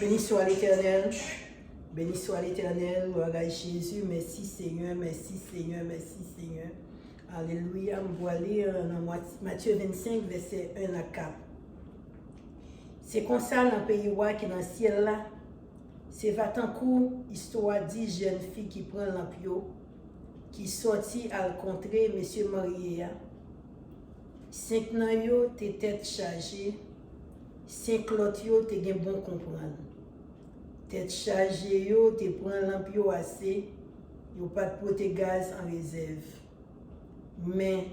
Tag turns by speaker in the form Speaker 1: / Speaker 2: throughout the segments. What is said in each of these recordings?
Speaker 1: Béni soit l'Éternel. Béni soit l'Éternel. Gloire à Jésus. Merci Seigneur. Merci Seigneur. Merci Seigneur. Alléluia. On va lire dans Matthieu 25, verset 1 à 4. C'est comme ça dans le pays qui est dans le ciel là. C'est Vatancourt, histoire 10 jeunes filles qui prennent l'ampio, qui sortit à le contrer M. Maria. 5 nan yo te tête chargée, 5 l'autre yo te gen bon comprendre. Tête chargée yo te prend l'ampio assez, yo pas de pote gaz en réserve. Mais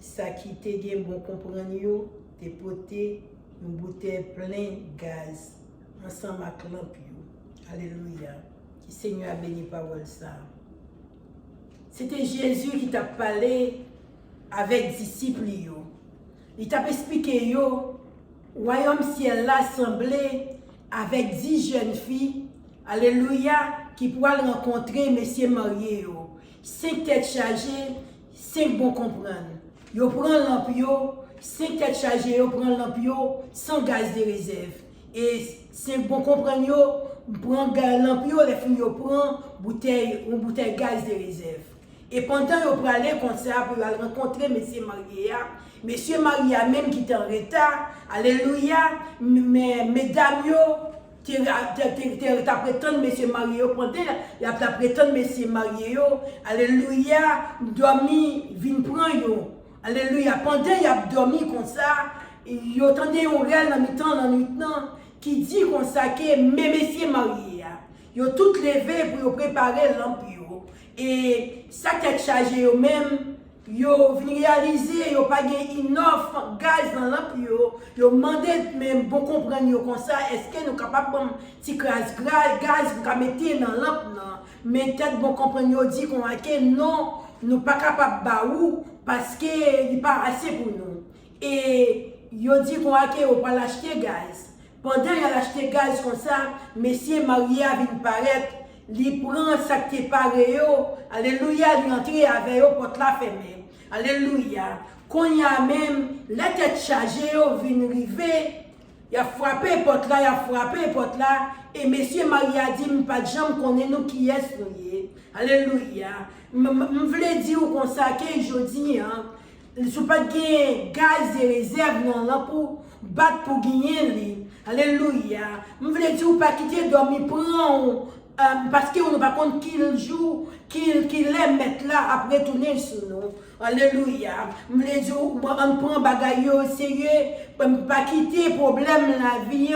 Speaker 1: ça qui te gen bon comprendre yo, te pote une bouteille plein gaz ensemble avec l'ampio. Alléluia. Que Seigneur a béni parole ça. C'était Jésus qui t'a parlé avec disciples yo. Il t'a expliqué yo, royaume ciel là semblé avec 10 jeunes filles, alléluia, qui pourraient rencontrer Monsieur marié yo. 5 têtes chargées, 5 bons comprendre. Yo prend l'ampio, 5 têtes chargées, yo prend l'ampio sans gaz de réserve. Et 5 bons comprendre yo, prend l'ampio, les filles yo prend une bouteille gaz de réserve. Et pendant yo pour aller comme ça pour aller rencontrer Monsieur Maria, Monsieur Maria même qui est en retard, alléluia, mais mesdames yo, tu prétends Monsieur Maria, pendant tu prétends Monsieur Maria, alléluia, dormi, vin prend yo, alléluia, pendant y a dormi comme ça, yo entendez un réel dans mi-temps, qui dit comme ça que Monsieur Maria, yo tout levé pour préparer l'ampio. Et ça qui est chargé eux même, yo venu réaliser, yo pas gagné une offre gaz dans l'ampio, yo demandé même bon comprendre comme ça, est-ce que nous capable de petit gaz pour mettre dans lampe non, mais peut-être bon comprendre yo dit qu'on a que non, nous pas capable baou parce que il pas assez pour nous. Et yo dit qu'on a que on pas l'acheter gaz. Pendant il a acheté gaz comme ça, Monsieur Maria vient paraître. Il prend ça qui est pareil, alléluia, il entre avec eux pour la fermer. Alléluia. Quand il y a même la tête chargée, il vient arriver, il a frappé porte là, et Monsieur Maria dit, pas de jambe qu'on est nous qui est nous. Alléluia. Je voulais dire comme ça que je dis, il ne faut pas gagner gaz de réserve pour battre pour gagner. Alléluia. Je voulais dire, pas quitter dormir, prendre. Parce qu'on ne va pas compte qu'il joue, qu'il aime mettre là après tourner sur nous. Alléluia. Je dis, on prend bagaille au sérieux, pas quitter problème la vie,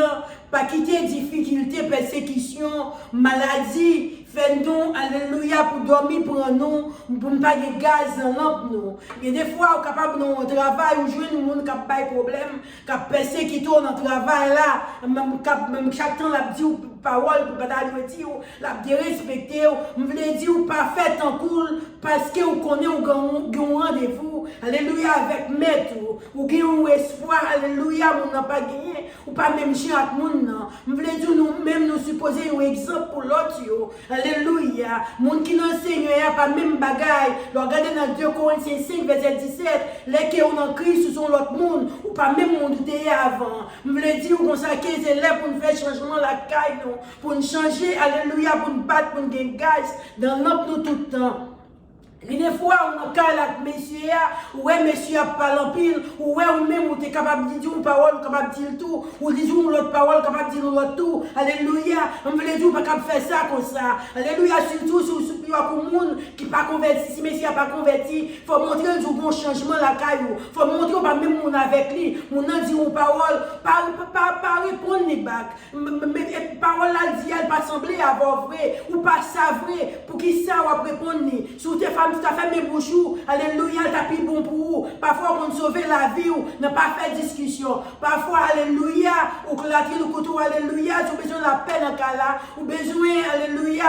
Speaker 1: pas quitter difficulté, persécution, maladie. Fais-nous, alléluia, pour dormir pour nous, pour ne pas de gaz dans lampe nous. Et des fois, on est capable de travail, ou jouer nous, qui n'a pas de problème, qui a persécuté dans le travail là, même chaque temps, la dit parole pour pas dire, la dit respecter, on veut dire pas fait en cool, parce que on connaît un rendez-vous, alléluia, avec maître, ou gagne un espoir, alléluia, on n'a pas gagné, ou pas même chien avec nous, on veut dire nous-mêmes nous supposer un exemple pour l'autre, alléluia. Moun qui n'enseigne pas même bagaille. Regardez dans 2 Corinthiens 5, verset 17. Les qui ont en Christ sont l'autre monde. Ou pas même monde qui avant. Je voulais dire qu'on s'acquiert c'est là pour nous faire changement la caille. Pour nous changer. Alléluia. Pour nous battre. Pour nous gagner gaz. Dans notre tout le temps. Et des fois, on a avec monsieur, ouais, monsieur a parlé en pile, ouais, ou même, on est capable de dire une parole, capable de dire tout, ou dire une autre parole, capable de dire l'autre tout. Alléluia. On veut dire, pas capable de faire ça comme ça. Alléluia. Surtout, si vous avez un monde qui n'est pas converti, si monsieur n'a pas converti, il faut montrer un bon changement la caillou. Il faut montrer pas même mon avec lui. Mon a dit une parole, pas répondre les bacs. Parole là, dit, elle pas sembler avoir vrai, ou pas ça vrai, pour qui ça va répondre. Sur tes femmes, tout à fait mes bouchons, alléluia, tapis bon pour vous. Parfois, on sauve la vie, ou ne pas faire discussion. Parfois, alléluia, ou que la tire le couteau, alléluia, tu as besoin de la paix dans le cas là, ou besoin, alléluia,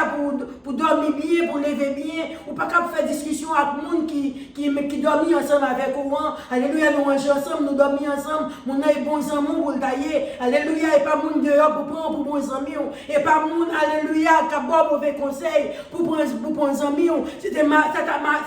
Speaker 1: pour dormir bien, pour lever bien, ou pas qu'à faire discussion avec le monde qui dormit ensemble avec vous. Alléluia, nous mangeons ensemble, nous dormons ensemble, nous avons bons amis pour le tailler. Alléluia, et pas monde dehors pour prendre pour bons amis, et pas monde, alléluia, qui a bon mauvais conseil pour prendre bons amis. C'est ta mari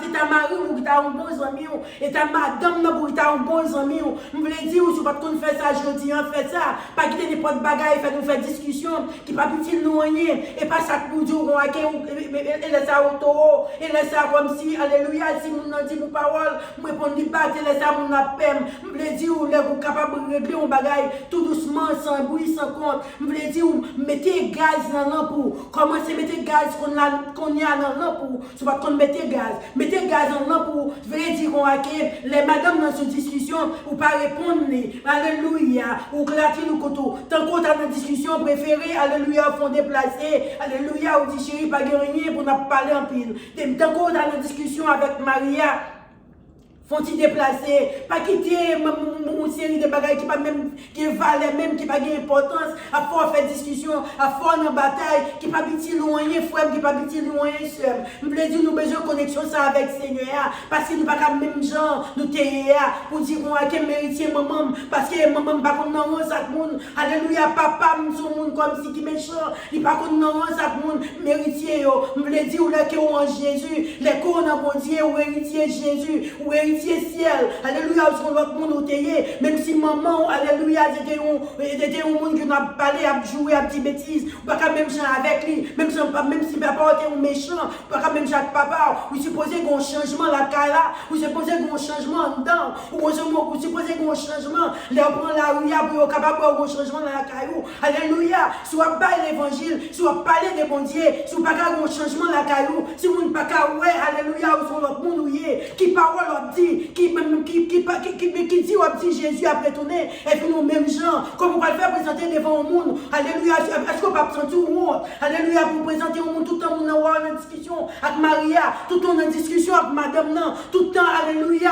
Speaker 1: qui ta un bon ami, et ta madame nan pour ta un bon ami. M'vle dire ou si pas qu'on fait ça jodi, on fait ça, pas quitter n'importe bagaille, fait nous faire discussion qui pas utile nous rien et pas ça pour dire on a et laisse ça auto et laisse ça comme si alléluia si nous nan dit pour parole, me répondre ni pas laisse ça mon appel. M'vle dire ou les vous capable de régler un bagaille tout doucement sans bruit sans compte. M'vle dire ou mettez gaz dans l'ampoule. Commencez mettez gaz qu'on y a dans l'ampoule. C'est pas qu'on mettez gaz. Mettez gaz dans l'ampoule. Je veux dire qu'on a les madames dans cette discussion ou pas répondre. Alléluia. Ou claquer nous koto. Tant qu'on a une discussion préférée, alléluia, font déplacer. Alléluia, ou dit chérie, pas rien pour nous parler en pile. Tant qu'on a une discussion avec Maria, font-ils déplacer, pas quitter une série de bagages qui pas même qui valent même qui pas d'importance, à fort faire discussion, à fort en bataille, qui pas petit loin, frère, qui pas petit loin, sœur. Nous voulons dire nous besoin de connexion ça avec Seigneur, parce que nous pas comme même gens, nous t'es pour dire qu'on a qu'un méritier maman, parce que maman pas comme non ça monde, alléluia, papa, son monde comme si qui méchant, il pas comme non ça monde, méritier yo. Nous voulons dire là que en Jésus, les corps dans bon Dieu, ou héritier Jésus, ou héritier ciel, alléluia, sur votre monde même si maman, alléluia, c'était un monde qui n'a parlé, à jouer, à petites bêtises, ou pas même chant avec lui, même si papa était un méchant, ou pas même chaque papa, ou supposez qu'on changement la là, ou supposez qu'on changement dedans, ou supposez qu'on changement, les prend la rue, pour capable d'avoir un changement dans la caillou, alléluia, soit pas l'évangile, soit parler des bon Dieu, soit pas un changement dans la caillou, si vous ne pas qu'à ouais, alléluia, ou sur votre monde, qui parole dit, qui dit au petit Jésus a retourné et puis nous mêmes gens comme on va le faire présenter devant le monde alléluia est-ce qu'on va sentir au monde alléluia pour présenter au monde tout le temps on a une discussion avec Maria tout le temps une discussion avec madame non tout le temps alléluia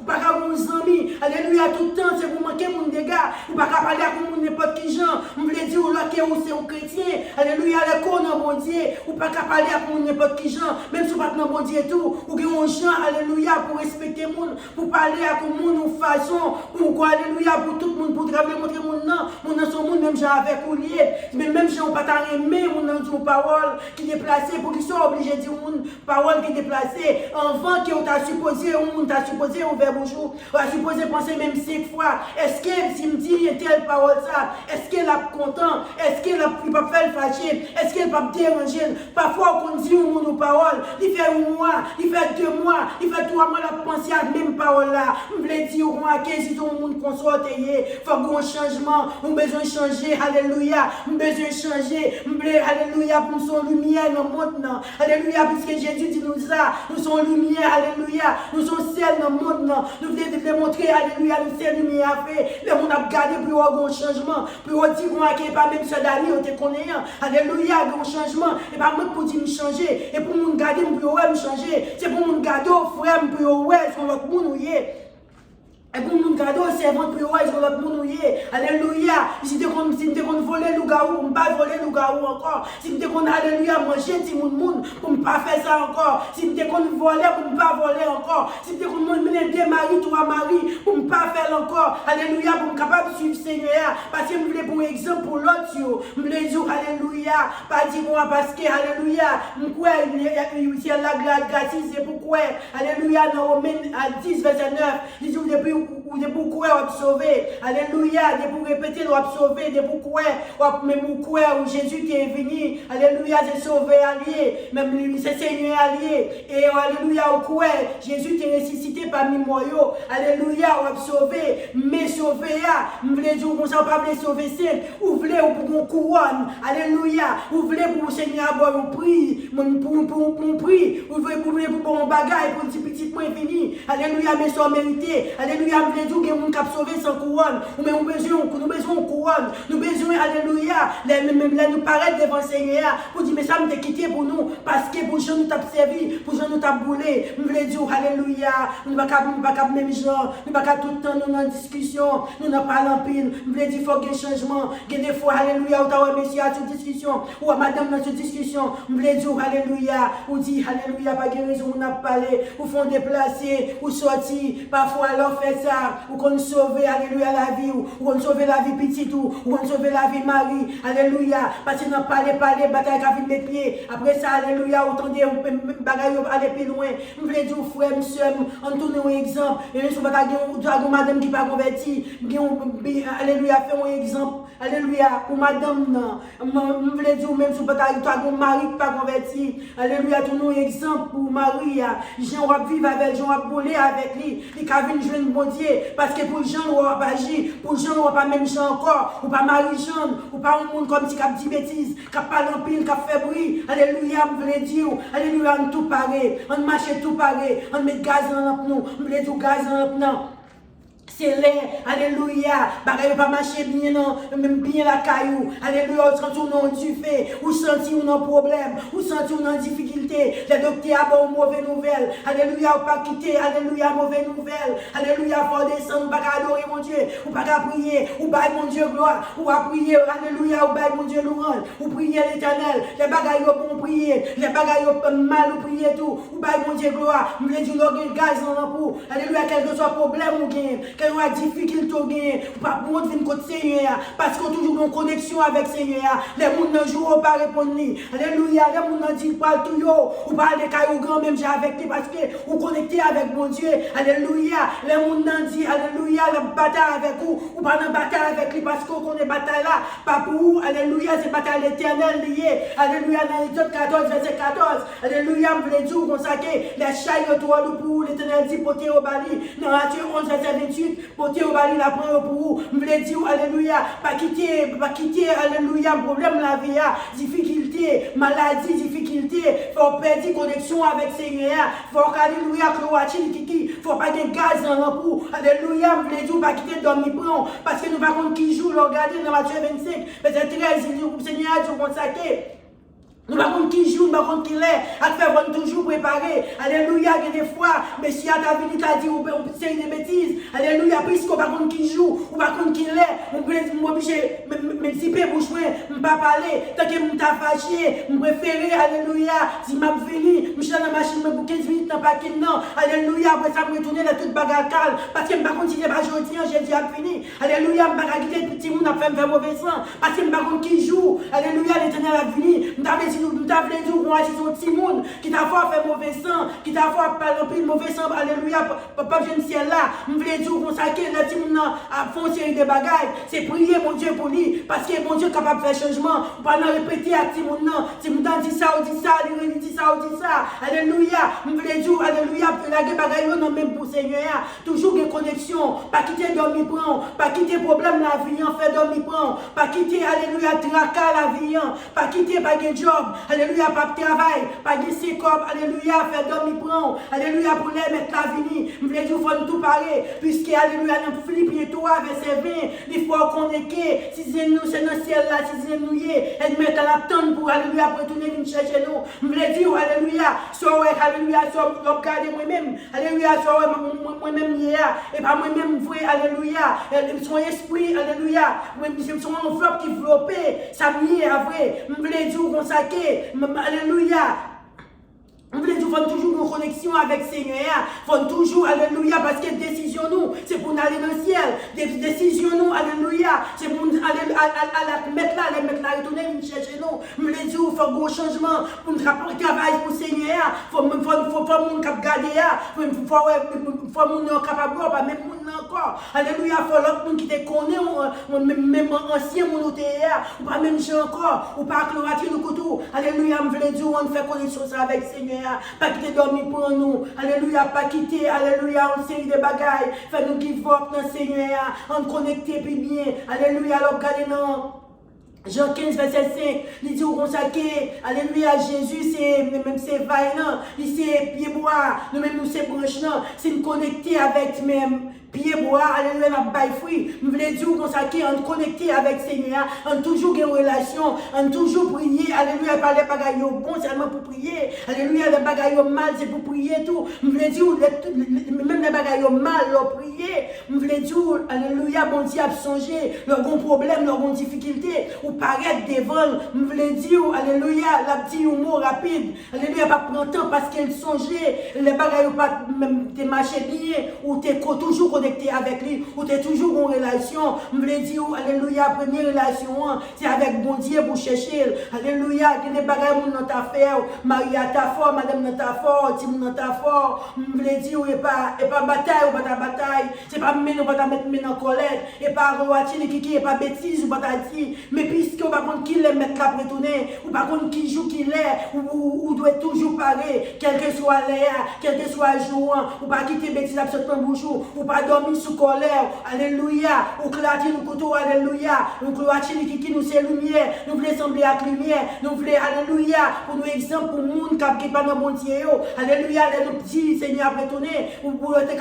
Speaker 1: pas qu'à mon ami alléluia tout le temps c'est pour manquer mon dégât ou pas qu'à parler avec mon n'importe qui gens on voulait dire là que c'est un chrétien alléluia les corps dans bon Dieu ou pas qu'à parler avec mon n'importe qui gens même si pas dans bon Dieu tout ou que on gens alléluia pour respecter mon pour parler à tout le monde de façon, pour quoi, alléluia, pour tout le monde, pour travailler, montrer mon nom, mon nom, son monde, même j'ai avec oublié, mais même j'ai pas aimé mon nom, son parole qui est déplacée, pour qu'ils soient obligés de dire mon parole qui est déplacée, enfant qui t'a supposé, on t'a supposé, on verbe bonjour, on t'a supposé penser même 5 fois, est-ce que si me dit telle parole ça, est-ce qu'elle a content, est-ce qu'elle a pas fait le fâcher, est-ce qu'elle pas déranger, parfois on dit au monde parole, il fait 1 mois, il fait 2 mois, il fait 3 mois, la pensée à même parole là, je voulais dire au moins 15 si tout le monde consorte, il faut qu'on changement, on besoin de changer, alléluia, on besoin de changer, alléluia, pour son lumière dans le monde, alléluia, puisque Jésus dit nous ça, nous sommes lumière, alléluia, nous sommes ciel dans le monde, nous voulons démontrer, alléluia, nous sommes lumière fait, le monde a gardé pour avoir un changement, pour dire qu'on a pas même ce dernier, on te connaît, alléluia, un changement, et pas moi pour dire me changer, et pour nous garder, pour me changer, c'est pour nous garder, frère, pour ouais, sur notre monde, et pour mon cadeau, c'est avant de prier, sur notre monde, alléluia. Si tu as volé le garou, on ne pas voler le garou encore. Si tu as alléluia, manger, si mon monde, pour ne pas faire ça encore. Si tu as volé, pour ne pas voler encore. Si tu as mener deux maris, 3 maris, pour ne pas faire encore. Alléluia, pour être capable de suivre Seigneur. Parce que je voulais pour exemple pour l'autre, je voulais dire alléluia. Pas dire moi parce que alléluia, pourquoi il y a la grâce, c'est pourquoi. Alléluia, dans Romains 10, verset 9, il dit depuis ou de pourquoi on va sauver. Alléluia, de pour répéter, on va sauver, de pourquoi, même pourquoi où Jésus qui est venu. Alléluia, c'est sauvé allié, même c'est Seigneur allié. Et alléluia, au quoi Jésus qui est ressuscité parmi moi. Alléluia, on va sauver, mais sauver, vous voulez dire qu'on ne va pas sauver, c'est, vous voulez pour une couronne. Alléluia, vous voulez pour le Seigneur avoir un prix, pour prix, vous voulez pour un bagage, pour un petit point fini. Alléluia, mais sans mériter. Alléluia, vous voulez dire qu'il y a un cap sauvé sans couronne. Nous avons besoin de couronne. Nous avons besoin, alléluia, nous paraître devant le Seigneur pour dire, mais ça me quitté pour nous, parce que pour gens nous t'a servi, pour gens nous t'a boulé. Nous voulons dire, alléluia, nous ne sommes pas même gens, nous ne sommes pas tout le temps nous en discussion, nous n'avons pas l'empile. Nous voulons dire, il faut qu'il y ait un changement. Il y a des fois, alléluia, où tu as monsieur à cette discussion, ou à madame dans cette discussion. Nous voulons dire, alléluia, ou dit, alléluia, pas de raison, on a parlé, ou font des déplacer, ou sortir, parfois alors fait ça, ou qu'on sauve, alléluia, la vie, ou qu'on sauve la vie petite, ou qu'on sauve la vie Marie, alléluia, parce que nous parler, bataille qui a vu mes pieds, après ça, alléluia, autant de bagaille aller plus loin, je voulais dire, frère, monsieur, on tourne un exemple, et je ne pas madame qui n'est pas convertie, alléluia, fait un exemple, alléluia, pour madame, je voulais dire, même si tu as un mari qui n'est pas converti, alléluia, tourne un exemple pour Marie, Jean va vivre avec, Jean va voler avec lui, il a vu une jeune bon Dieu, parce que pour Jean, on va pas agir, pour Jean, on va pas même Jean encore, ou pas Marie-Jean, ou pas un monde comme si qui a dit bêtises, qui a parlé en pile, qui a fait bruit, alléluia, je voulais dire, alléluia, on tout pareil, on marche tout pareil, on met gaz dans nous, on met du gaz dans nous. C'est l'air, alléluia, bagaille pas marcher bien, non, même bien la caillou, alléluia, ou senti ou non du fait, ou senti ou non problème, ou senti ou non difficulté, les docteurs ont une mauvaise nouvelle, alléluia, ou pas quitter, alléluia, mauvaise nouvelle, alléluia, faut descendre, ou pas adorer mon Dieu, ou pas prier, ou pas mon Dieu gloire, ou pas prier, alléluia, ou pas mon Dieu louange, ou prier l'éternel, les bagailles bon prier, les bagailles mal ou prier tout, ou pas mon Dieu gloire, me dit le gaz dans l'ampoule, alléluia, quel que soit problème ou gain, quelle difficulté ou gain, pas pour venir côté Seigneur, parce qu'on toujours en connexion avec Seigneur, les gens ne jouent pas répondre, alléluia, les gens ne disent pas tout, ou pas des cailloux grand même j'ai avec lui, parce que vous connectez avec mon Dieu, alléluia, les gens ne disent, alléluia, la bataille avec vous, ou pas dans bataille avec lui, parce qu'on connaît bataille là, pas pour vous, alléluia, c'est bataille éternelle liée, alléluia, dans Exode 14, verset 14, alléluia, vous voulez dire, consacrer les chailles autour de pour l'éternel dit, porter au bali, dans Matthieu 11, verset 28, porter au bali la prière pour vous, vous voulez dire, alléluia, pas quitter, alléluia, problème la vie, difficulté, maladie, difficulté, faut perdre connexion avec Seigneur, faut alléluia, que faut pas de gaz dans l'ampoule, alléluia, vous voulez dire, pas quitter dormir prend, parce que nous ne savons pas qui joue, regardez dans Matthieu 25, verset 13, il dit, Seigneur, Dieu consacré. Nous ne savons pas qui joue, nous ne savons pas qui l'est, à te faire toujours préparer. Alléluia, il y a des fois, monsieur à ta vie, t'as dit, c'est une bêtise. Alléluia, puisqu'on ne sait pas qui joue, ou pas qui l'est, on peut m'obliger, me ziper pour jouer, je ne pas parler, tant que je t'ai fâché, je préfère, alléluia, si je suis venu, je suis dans la machine, pour 15 minutes, je n'ai pas qu'il non. Alléluia, après ça, je retourner dans toute bagarre calme, parce que je ne vais pas continuer à jouer, j'ai déjà fini. Alléluia, je ne vais pas quitter le petit monde à faire mauvais sang, parce que je ne sais pas qui joue. Alléluia, l'éternel a fini. Si nous t'avons dit qu'on a un petit monde qui t'a fait mauvais sang, qui t'a fait mauvais sang, alléluia, papa, je ne sais là, nous voulons dire qu'on sait que le petit monde a fait une série de bagailles, c'est prier mon Dieu pour lui, parce que mon Dieu est capable de faire changement, pas de répéter à petit monde, si nous dit ça ou dit ça, il dit ça ou dit ça, alléluia, nous voulons dire, alléluia, la bagaille, non même pour Seigneur, toujours une connexion, pas quitter dormir prendre, pas quitter problème la vie, faire dormir prendre, pas quitter, alléluia, traquer la vie, pas quitter, pas de job. Alléluia, pas de travail, pas de sécom, alléluia, faire dormir prendre, alléluia, pour les mettre la vie, nous voulons dire, il faut tout parler, puisque, alléluia, dans Philippiens 3, verset 20, il faut qu'on est que, si c'est nous, c'est dans le ciel là, si c'est nous, elle met à la tonne pour, alléluia, pour retourner venir chercher nous, nous voulons dire, alléluia, soit, alléluia, soit, regarder moi-même, alléluia, soit, moi-même, et pas moi-même, vrai, alléluia, son esprit, alléluia, son enveloppe qui floppait, ça m'y est vrai, nous voulons dire, qu'on s'acquiert, alléluia. Nous voulons toujours en connexion avec le Seigneur. Il faut toujours, alléluia, parce que décision nous, c'est pour aller dans le ciel. Décision nous, alléluia, c'est pour aller mettre là, retourner, venir chercher nous. Nous voulons dire, il faut un gros changement pour nous travailler pour le Seigneur. Il faut nous garder, il faut nous capable, pas même nous encore. Alléluia, il faut l'autre monde qui te connaît, même ancien monde ou pas même gens encore, ou pas clorature le couteau. Alléluia, nous voulons dire, on fait connexion avec le Seigneur. Pas quitter dormir pour nous, alléluia, pas quitter, alléluia, on série de bagailles, fait nous give up dans le Seigneur, on connecter plus bien, alléluia, alors regardez non. Jean 15, verset 5, il dit au consacré, alléluia, Jésus, c'est vaillant, il c'est pied bois, nous-mêmes nous c'est branche, c'est nous connecter avec même. Pied bois, alléluia, la baille fruit. Nous voulons dire qu'on s'acquiert, on connecté avec Seigneur, on toujours une relation, on toujours prier, alléluia, pas les bagailles bon seulement pour prier, alléluia, les bagailles mal c'est pour prier tout. Nous voulons dire, même les bagailles mal, leur prier, nous voulons dire, alléluia, bon Dieu a changé, leur bon problème, leur bonne difficulté, ou pour paraître devant, je voulais dire, alléluia, la petite mot rapide, alléluia, pas prendre temps parce qu'elle songeait, les bagages pas même te marcher bien, ou tu es toujours connecté avec lui, ou tu es toujours en relation, je voulais dire, alléluia, première relation, c'est avec bon Dieu pour chercher, alléluia, il y a des bagages dans ta affaire, Marie à ta fort, madame dans ta fort, Tim dans ta fort, je voulais dire, et pas bataille, ou pas ta bataille, c'est pas maintenant, pas ta mettre en colère, et pas roatine, qui est pas bêtise, ou pas ta dire, mais puisque on va prendre qui les mettre là pour tourner, ou pas contre qui joue qui l'est, ou doit toujours parler, quel que soit l'air, quel que soit le jour, ou pas quitter bêtise absolument bouchou, ou pas dormir sous colère, alléluia, ou clatir le couteau, alléluia, ou cloatine qui nous c'est lumière, nous voulons sembler avec lumière, nous voulons, alléluia, pour nous exemple, pour le monde qui n'est pas dans mon Dieu, alléluia, nous dit, Seigneur, après tourner, ou pour être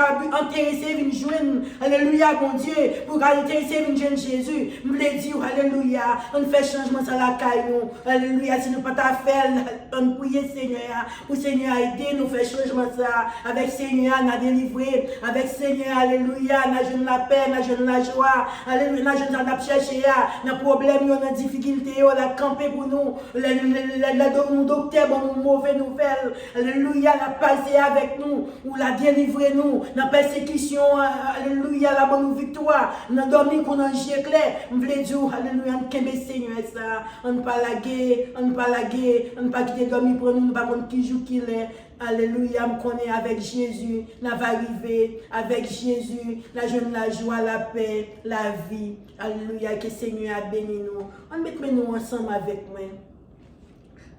Speaker 1: intéressé, une jeune, alléluia, mon Dieu, pour intéresser une jeune Jésus, nous voulons dire, alléluia, on fait changement sur la caille, alléluia, si nous pas ta faire, on prie Seigneur, pour Seigneur aider nous faire changement ça, avec Seigneur, on a délivré, avec Seigneur, alléluia, on a jeune la paix, on a jeune la joie, alléluia, on a jeune la chercher, on a problème, on a difficulté, on a campé pour nous, le docteur, bon, mauvaise nouvelle, alléluia, la passé avec nous, ou la délivré nous, la persécution, alléluia, la bonne victoire, on a dormi qu'on a un clair, on voulait dire, alléluia, on kembe Seigneur ça, on ne pas laguer, on ne pas laguer, on ne pas quitter dormir pour nous, on ne pas contre qui joue qui l'est. Alléluia, me connaît avec Jésus, n'a va arriver avec Jésus, la jeune, la joie, la paix, la vie. Alléluia, que Seigneur a béni nous. On met nous ensemble avec moi.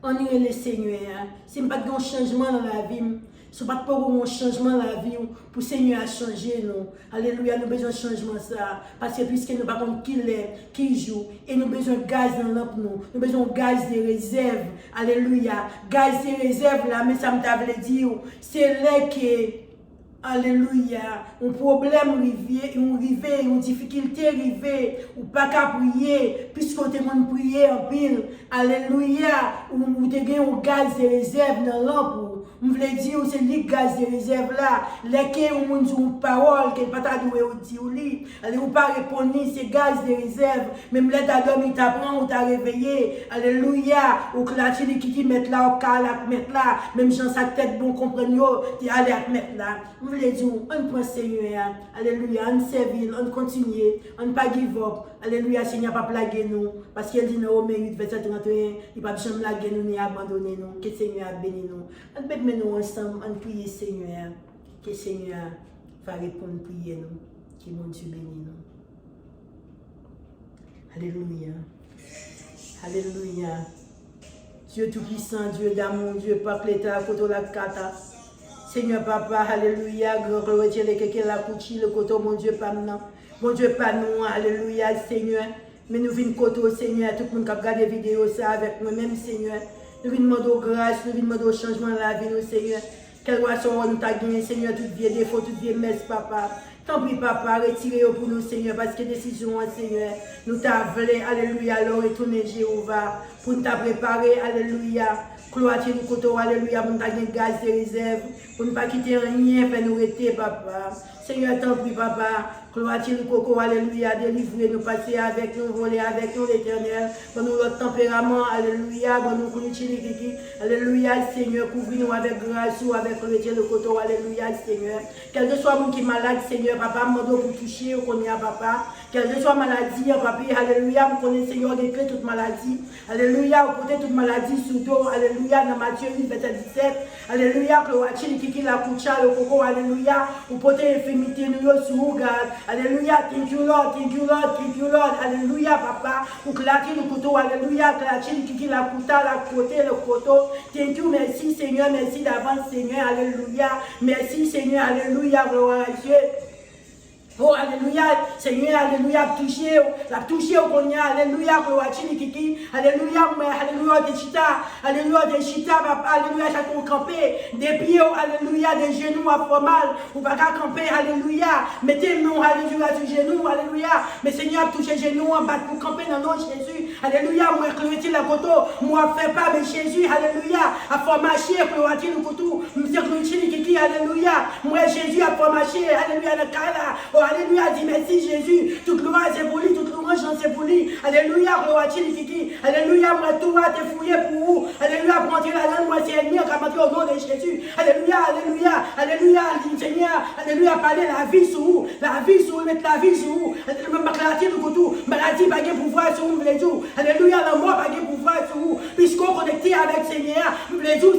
Speaker 1: On est le Seigneur. Si je n'ai pas de changement dans la vie, si pas pour un changement dans la vie, pour le Seigneur a changé nous. Alléluia, nous avons besoin de changement ça. Parce que puisque nous ne savons pas qui l'est, qui joue, et nous avons besoin de gaz dans l'ample nous. Nous avons besoin de gaz de réserve. Alléluia. Gaz de réserve là, mais ça me t'avait dit, c'est là que, alléluia, un problème arrivé, une difficulté arrivée, ou pas qu'à prier, puisqu'on te demande de prier en pile. Alléluia, ou te gagne un gaz de réserve dans l'ample. Je voulais dire, c'est le gaz de réserve là, lesquels on dit une parole, qu'elle pas t'a doué ou dit ou li, allez ou pas répondre, c'est gaz de réserve, même là t'as dormi, t'as pris ou t'as réveillé, alléluia, ou que la télé qui met là, ou qu'à la mettre là, même Jean sa tête bon comprendre, t'es allé à mettre là. Je voulais dire, on prend Seigneur, alléluia, on servir, on continue, on pas give up, alléluia, Seigneur pas plaguer nous, parce qu'il dit dans Romains 8, verset 31, il pas jamais plaguer nous ni abandonner nous, que Seigneur a béni nous. On peut mettre nous ensemble, on prie Seigneur, que Seigneur va répondre prier nous, que mon Dieu bénisse nous. Alléluia. Alléluia. Dieu Tout-Puissant, Dieu d'amour, Dieu Papa, l'État, côté la cata. Seigneur Papa, Alléluia, gloire Dieu, le la couchi, le côté, mon Dieu, pas maintenant. Mon Dieu, pas nous, Alléluia, Seigneur. Mais nous venons côté, Seigneur, tout le monde qui a regardé la vidéo, ça avec nous-mêmes, Seigneur. Nous venons demander grâce, nous venons demander changement dans la vie, nous, Seigneur. Quel roi son nous t'a gagné, Seigneur, tout vieux défaut, tout vieux messe, Papa. Tant pis, Papa, retirez-le pour nous, Seigneur, parce que décision, Seigneur, nous t'avons, Alléluia, alors retourner Jéhovah, pour nous t'a préparé, Alléluia. Cloître nous côté, Alléluia, pour nous t'a gagné gaz de réserve, pour ne pas quitter rien, pour nous rester, Papa. Seigneur, tant pis, Papa. Cloître nous coco, Alléluia, délivrer nous, passer avec nous, voler avec nous, l'Éternel. Pour nous, notre tempérament, Alléluia, pour nous, Alléluia, Seigneur, couvrir nous avec grâce ou avec le côté, Alléluia, Seigneur. Quel que soit le monde qui est malade, Seigneur, Papa, je demande pour toucher, on connaît, Papa. Quelle que soit maladie, Papa, Alléluia, vous connaissez, Seigneur, décret toute maladie. Alléluia, vous portez toute maladie sous dos, Alléluia, dans Matthieu 8, verset 17. Alléluia, Cloître, Kiki, la Koucha, le coco, Alléluia, vous portez infirmité, nous, sous vous, garde. Alléluia, thank you Lord, thank you Lord, thank you Lord. Alléluia, Papa. Ou claquer le couteau, Alléluia, claquer qui la couta, la côté, le couteau. Thank you, merci Seigneur, merci d'avance Seigneur, Alléluia. Merci Seigneur, Alléluia, gloire à Dieu. Oh, Alléluia, Seigneur, Alléluia, touché au cognac, Alléluia, Kiki, Alléluia, Alléluia, des chita, Alléluia, des chita, Papa, Alléluia, chacun campé, des pieds, Alléluia, des genoux à fort mal, ou pas qu'à camper, Alléluia, mettez-nous, Alléluia, sur genoux, Alléluia, mais Seigneur, touché genoux en bas pour camper dans nom de Jésus, Alléluia, moi, clôture la coteau, moi, fais pas, mais Jésus, alléluia, a fait marcher, clôture le couteau, monsieur, clôture qui, alléluia, moi, Jésus, a fait marcher, alléluia, le cas oh, alléluia, dit merci, Jésus, toute gloire, c'est pour lui, toute louange, c'est pour lui, alléluia, clôture qui, alléluia, moi, tout va te fouiller pour vous, alléluia, pour entrer la langue, moi, c'est ennemi, on va entrer au nom de Jésus, alléluia, alléluia, alléluia, Seigneur, alléluia, parler la vie sur vous, la vie sur vous, mettre la vie sur vous, maladie de couteau, maladie pas de pouvoir sur vous, alléluia, la mort pas de pouvoir sur vous, puisqu'on connecté avec Seigneur,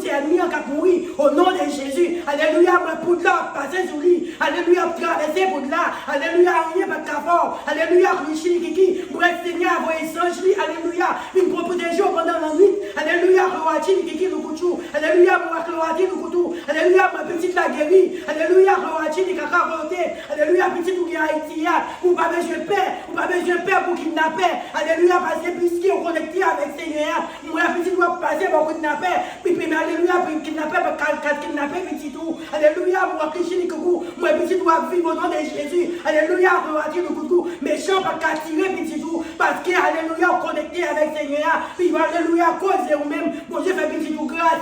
Speaker 1: c'est ennemi en cap mourir, au nom de Jésus, alléluia, pour là, passer sur lui, alléluia, traverser pour là, alléluia, rien pas de cafard, alléluia, Michel Kiki, pour être Seigneur, pour échanger, alléluia, une protection pendant la nuit, alléluia, Croatie, Kiki, le couteau, alléluia, pour Croatie, le couteau, alléluia, ma petite la guérie, alléluia, Croatie, les caca volonté, alléluia, petite ou qui a Haïti, ou pas besoin de paix, ou pas besoin de paix pour kidnapper, alléluia, parce que puisqu'on est connecté avec Seigneur, moi, la petite doit passer pour kidnapper, puis alléluia, pour kidnapper, pour kidnapper, petit tout, alléluia, pour cliché les coucou, moi, petit doit vivre au nom de Jésus, alléluia, Croatie, le coucou, méchant, pas qu'à tirer, petit tout, parce que, alléluia, on est connecté avec Seigneur, puis alléluia, cause ou même, bon Dieu fait petit tout grâce.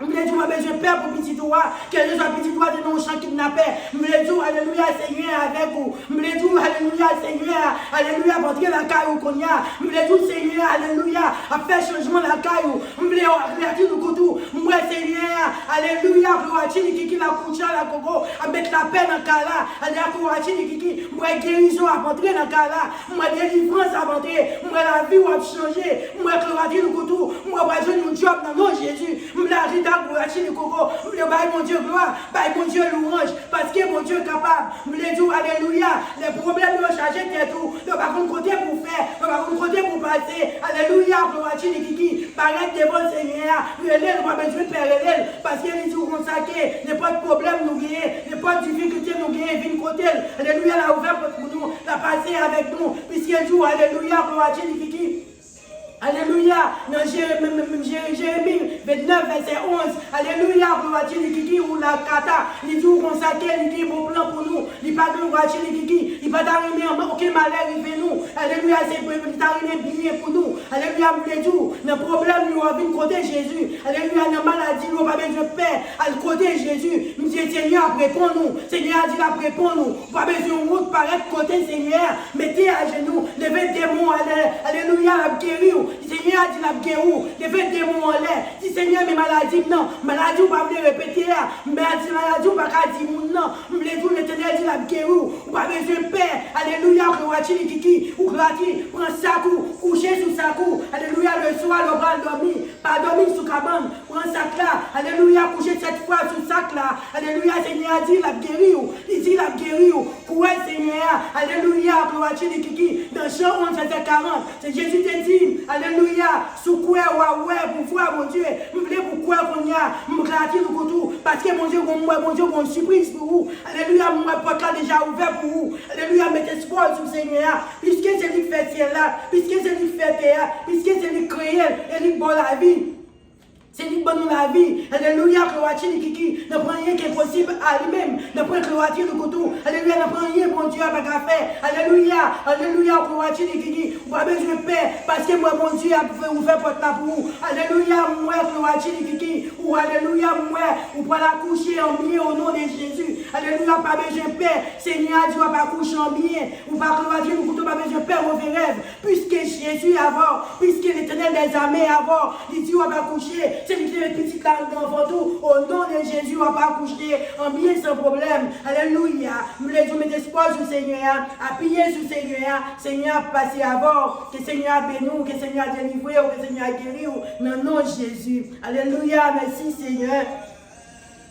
Speaker 1: Je me dis, je père pour petit doigt, que je sois petit doigt de nos champs kidnappés. Je me dis, alléluia, Seigneur, avec vous. Je me dis, alléluia, Seigneur, alléluia, pour entrer la caille qu'on y a. Je me dis, Seigneur, alléluia, à faire changement la caille. Je me dis, alléluia, le couteau. Moi, Seigneur, alléluia, pour attirer qui la couche la coco, à mettre la paix dans le cas là. Alléluia, pour attirer qui, moi, guérison à rentrer dans le cas là. Moi, délivrance à rentrer. Moi, la vie va changer. Moi, le couteau. Moi, je vais jouer job dans mon Jésus. Moi, la pour acheter le coco, mon Dieu gloire, mon Dieu louange, parce que mon Dieu est capable. Je me dis, alléluia, les problèmes de charger de tout, de pas contre côté pour faire, de pas contre côté pour passer, alléluia, pour acheter les kiki, paraître devant le Seigneur, relève, pas besoin de faire relève, parce que les jours consacrés, n'est pas de problème nous gagner, n'est pas de difficulté nous gagner, vine côté, alléluia, la ouvert pour nous, la passer avec nous, puisqu'il joue, alléluia, pour acheter les kiki. Alléluia, dans Jérémie 29, verset 11, alléluia, pour voiture les kiki ou la kata, les jours consacrés, les kiki, bon plan pour nous, les pas de voiture les kiki, il pas d'arriver, aucun malheur arrive nous, alléluia, c'est pour t'arriver bien pour nous, alléluia, pour les jours, nos problèmes, nous avons côté Jésus, alléluia, nos maladies, nous avons besoin de paix, à côté Jésus, nous disons, Seigneur, réponds-nous, Seigneur, dit la réponds-nous, pas besoin de route, paraître côté Seigneur, mettez à genoux, levez des mots, alléluia, la guérir. Seigneur dit la guérou, les 20 démons en l'air. Si Seigneur mes maladies, non, maladie ou pas venir répéter, mais maladie ou pas dire non, les jours l'éternel dit la guérou, ou pas besoin de paix, alléluia, ou kiki, ou grati, prends sa cou, coucher sous sa cou, alléluia, le soir, le bras dormir, pas dormir sous cabane, prends sac là, alléluia, coucher cette fois sous sac là, alléluia, Seigneur dit la guérou, il dit la guérou, courir Seigneur, alléluia, kiki, dans Jean 11, verset 40, c'est Jésus te dit, alléluia, sous quoi, ouais, pour voir mon Dieu, vous voulez pourquoi qu'on y a, me gratter le couteau, parce que mon Dieu, mon surprise pour vous, alléluia, mon porte là déjà ouvert pour vous, alléluia, mettez espoir sur le Seigneur, puisque c'est lui qui fait ciel là, puisque c'est lui qui fait terre, puisque c'est lui qui crée, et lui qui donne la vie. C'est lui qui donne la vie. Alléluia, Croatie, Kiki. Ne prend rien qui est possible à lui-même. Ne prend Croatie, le couteau. Alléluia, ne prend rien, mon Dieu, avec à faire. Alléluia, alléluia, Croatie, Kiki. Vous avez besoin de paix. Parce que moi, mon Dieu, a ouvert porte là pour vous. Alléluia, moi, Croatie, Kiki. Ou alléluia, moi, vous pouvez la coucher en bien au nom de Jésus. Alléluia, pas besoin de paix. Seigneur, Dieu, pas coucher en bien. Ou pas Croatie, le couteau, pas besoin de paix, vos rêves. Puisque Jésus avant, puisque l'éternel des armées avant, il dit, on va coucher. C'est lui qui est petite d'enfant tout. Au nom de Jésus, on va pas coucher en bien sans problème. Alléluia. Nous les mettons d'espoir sur le Seigneur. Appuyez sur le Seigneur. Seigneur, passez avant. Que Seigneur bénisse, que Seigneur délivre, que Seigneur guérit. Dans le nom de Jésus. Alléluia. Merci Seigneur.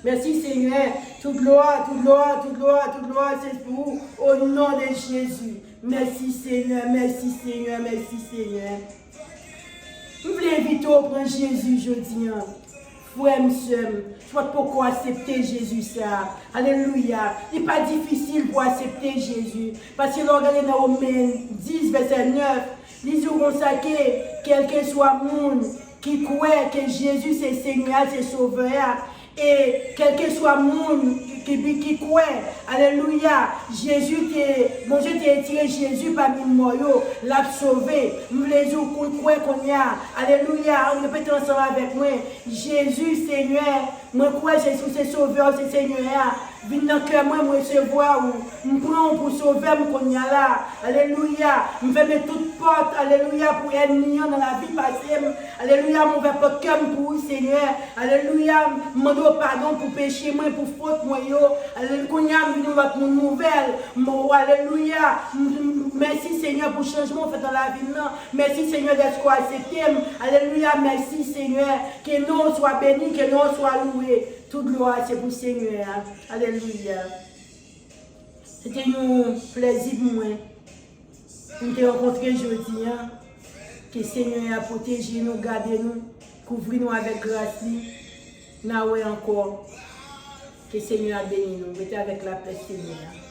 Speaker 1: Merci Seigneur. Toute gloire, toute gloire, toute gloire, toute gloire, c'est pour vous. Au nom de Jésus. Merci Seigneur, merci Seigneur, merci Seigneur. Vous voulez inviter au prendre Jésus, je dis. Frère, monsieur, je ne sais pas pourquoi accepter Jésus ça. Alléluia. Il n'est pas difficile pour accepter Jésus. Parce que l'organe dans Romains 10, verset 9, ils auront saqué, quel que soit le monde qui croit que Jésus c'est Seigneur, c'est Sauveur. Et quel que soit le monde qui croit. Alléluia. Jésus, mon Dieu, t'a tiré Jésus parmi les morts, l'a sauvé. Nous les dire qu'on croit qu'on y a. Alléluia. On répète ensemble avec moi. Jésus, Seigneur, moi crois Jésus, c'est sauveur, c'est Seigneur. Viens dans le cœur, moi, recevoir ou me prendre pour sauver, qu'on y a là. Alléluia. Me fermer toute porte. Alléluia. Pour ennemi dans la vie passée. Alléluia. Mon verre pas de cœur pour vous, Seigneur. Alléluia. Me demande pardon pour péché, moi, pour faute, moi, yo. Alléluia. Nous votre nouvelle. Alléluia. Merci, Seigneur, pour le changement fait dans la vie. Merci, Seigneur, d'être accepté. Alléluia. Merci, Seigneur. Que nous soit bénis, que nous soit loués. Toute gloire, c'est pour le Seigneur. Alléluia. C'était un plaisir pour moi. Nous te rencontrer aujourd'hui. Que le Seigneur a protégé nous, gardé nous, couvrir nous avec grâce. Nous encore. Que le Seigneur a béni nous. Mettez avec la paix, Seigneur.